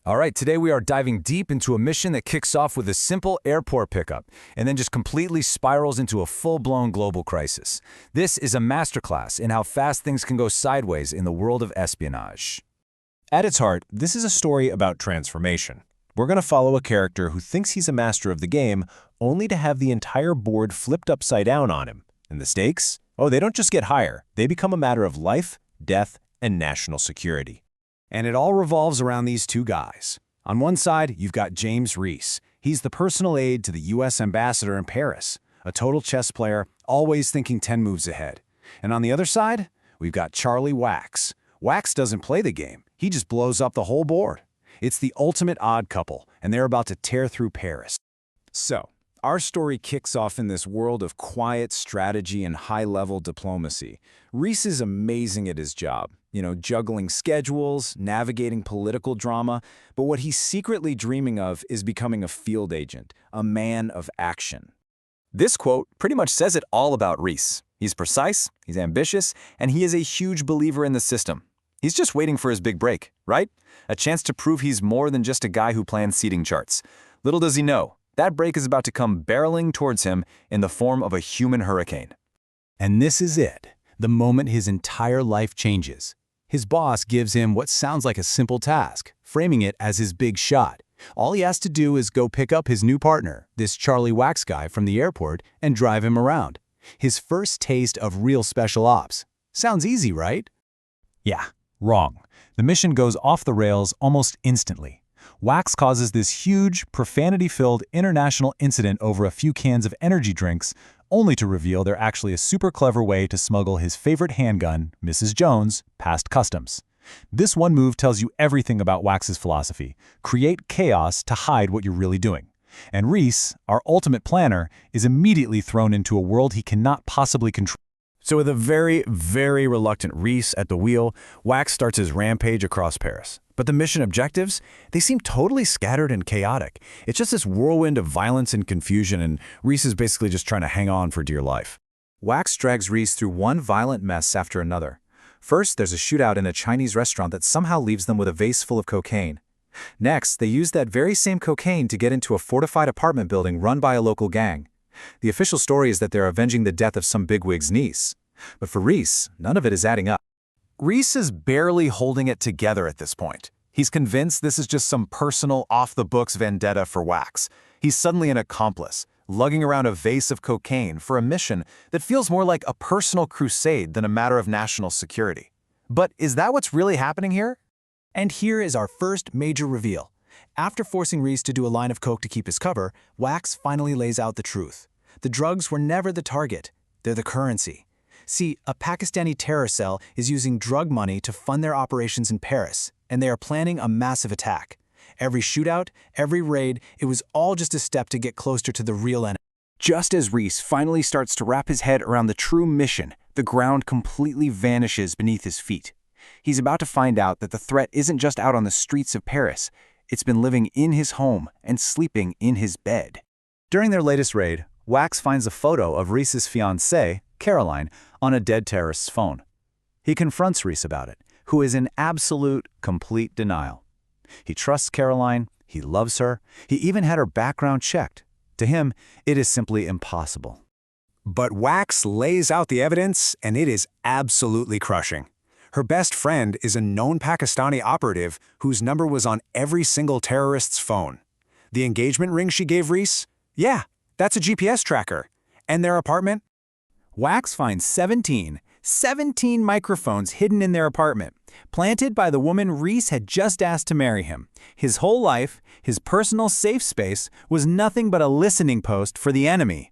All right, today we are diving deep into a mission that kicks off with a simple airport pickup and then just completely spirals into a full-blown global crisis. This is a masterclass in how fast things can go sideways in the world of espionage. At its heart, this is a story about transformation. We're going to follow a character who thinks he's a master of the game, only to have the entire board flipped upside down on him. And the stakes? Oh, they don't just get higher. They become a matter of life, death, and national security. And it all revolves around these two guys. On one side, you've got James Reese. He's the personal aide to the U.S. ambassador in Paris, a total chess player, always thinking 10 moves ahead. And on the other side, we've got Charlie Wax. Wax doesn't play the game. He just blows up the whole board. It's the ultimate odd couple, and they're about to tear through Paris. So, our story kicks off in this world of quiet strategy and high-level diplomacy. Reese is amazing at his job, juggling schedules, navigating political drama, but what he's secretly dreaming of is becoming a field agent, a man of action. This quote pretty much says it all about Reese. He's precise, he's ambitious, and he is a huge believer in the system. He's just waiting for his big break, right? A chance to prove he's more than just a guy who plans seating charts. Little does he know, that break is about to come barreling towards him in the form of a human hurricane. And this is it, the moment his entire life changes. His boss gives him what sounds like a simple task, framing it as his big shot. All he has to do is go pick up his new partner, this Charlie Wax guy from the airport, and drive him around. His first taste of real special ops. Sounds easy, right? Yeah, wrong. The mission goes off the rails almost instantly. Wax causes this huge, profanity-filled international incident over a few cans of energy drinks, only to reveal they're actually a super clever way to smuggle his favorite handgun, Mrs. Jones, past customs. This one move tells you everything about Wax's philosophy. Create chaos to hide what you're really doing. And Reese, our ultimate planner, is immediately thrown into a world he cannot possibly control. So with a very, very reluctant Reese at the wheel, Wax starts his rampage across Paris. But the mission objectives? They seem totally scattered and chaotic. It's just this whirlwind of violence and confusion, and Reese is basically just trying to hang on for dear life. Wax drags Reese through one violent mess after another. First, there's a shootout in a Chinese restaurant that somehow leaves them with a vase full of cocaine. Next, they use that very same cocaine to get into a fortified apartment building run by a local gang. The official story is that they're avenging the death of some bigwig's niece. But for Reese, none of it is adding up. Reese is barely holding it together at this point. He's convinced this is just some personal, off-the-books vendetta for Wax. He's suddenly an accomplice, lugging around a vase of cocaine for a mission that feels more like a personal crusade than a matter of national security. But is that what's really happening here? And here is our first major reveal. After forcing Reese to do a line of coke to keep his cover, Wax finally lays out the truth. The drugs were never the target. They're the currency. See, a Pakistani terror cell is using drug money to fund their operations in Paris, and they are planning a massive attack. Every shootout, every raid, it was all just a step to get closer to the real enemy. Just as Reese finally starts to wrap his head around the true mission, the ground completely vanishes beneath his feet. He's about to find out that the threat isn't just out on the streets of Paris. It's been living in his home and sleeping in his bed. During their latest raid, Wax finds a photo of Reese's fiancée, Caroline, on a dead terrorist's phone. He confronts Reese about it, who is in absolute, complete denial. He trusts Caroline, he loves her, he even had her background checked. To him, it is simply impossible. But Wax lays out the evidence, and it is absolutely crushing. Her best friend is a known Pakistani operative whose number was on every single terrorist's phone. The engagement ring she gave Reese? Yeah, that's a GPS tracker. And their apartment? Wax finds 17 microphones hidden in their apartment, planted by the woman Reese had just asked to marry him. His whole life, his personal safe space, was nothing but a listening post for the enemy.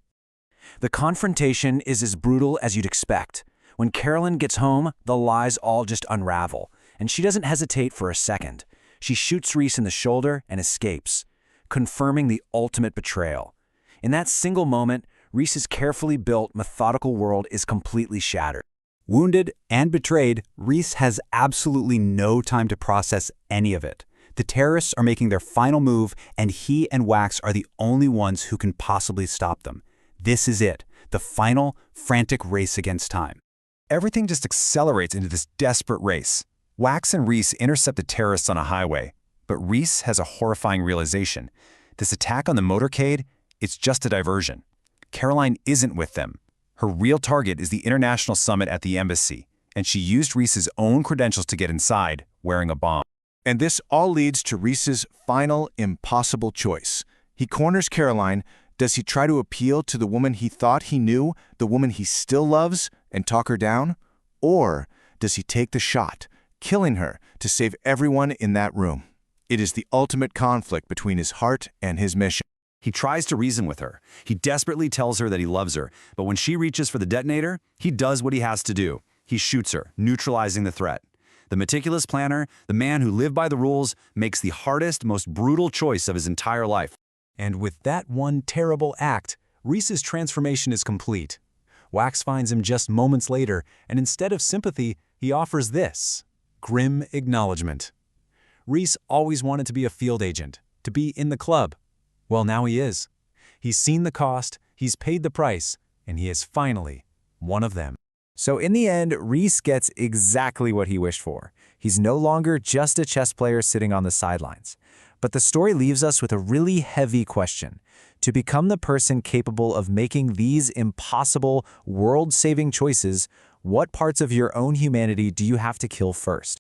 The confrontation is as brutal as you'd expect. When Carolyn gets home, the lies all just unravel, and she doesn't hesitate for a second. She shoots Reese in the shoulder and escapes, confirming the ultimate betrayal. In that single moment, Reese's carefully built, methodical world is completely shattered. Wounded and betrayed, Reese has absolutely no time to process any of it. The terrorists are making their final move, and he and Wax are the only ones who can possibly stop them. This is it, the final, frantic race against time. Everything just accelerates into this desperate race. Wax and Reese intercept the terrorists on a highway, But Reese has a horrifying realization. This attack on the motorcade, it's just a diversion. Caroline isn't with them. Her real target is the international summit at the embassy, and she used Reese's own credentials to get inside, wearing a bomb. And this all leads to Reese's final impossible choice. He corners Caroline. Does he try to appeal to the woman he thought he knew, the woman he still loves, and talk her down? Or does he take the shot, killing her to save everyone in that room? It is the ultimate conflict between his heart and his mission. He tries to reason with her. He desperately tells her that he loves her, but when she reaches for the detonator, he does what he has to do. He shoots her, neutralizing the threat. The meticulous planner, the man who lived by the rules, makes the hardest, most brutal choice of his entire life. And with that one terrible act, Reese's transformation is complete. Wax finds him just moments later, and instead of sympathy, he offers this: grim acknowledgement. Reese always wanted to be a field agent, to be in the club. Well, now he is. He's seen the cost, he's paid the price, and he is finally one of them. So in the end, Reese gets exactly what he wished for. He's no longer just a chess player sitting on the sidelines. But the story leaves us with a really heavy question. To become the person capable of making these impossible, world-saving choices, what parts of your own humanity do you have to kill first?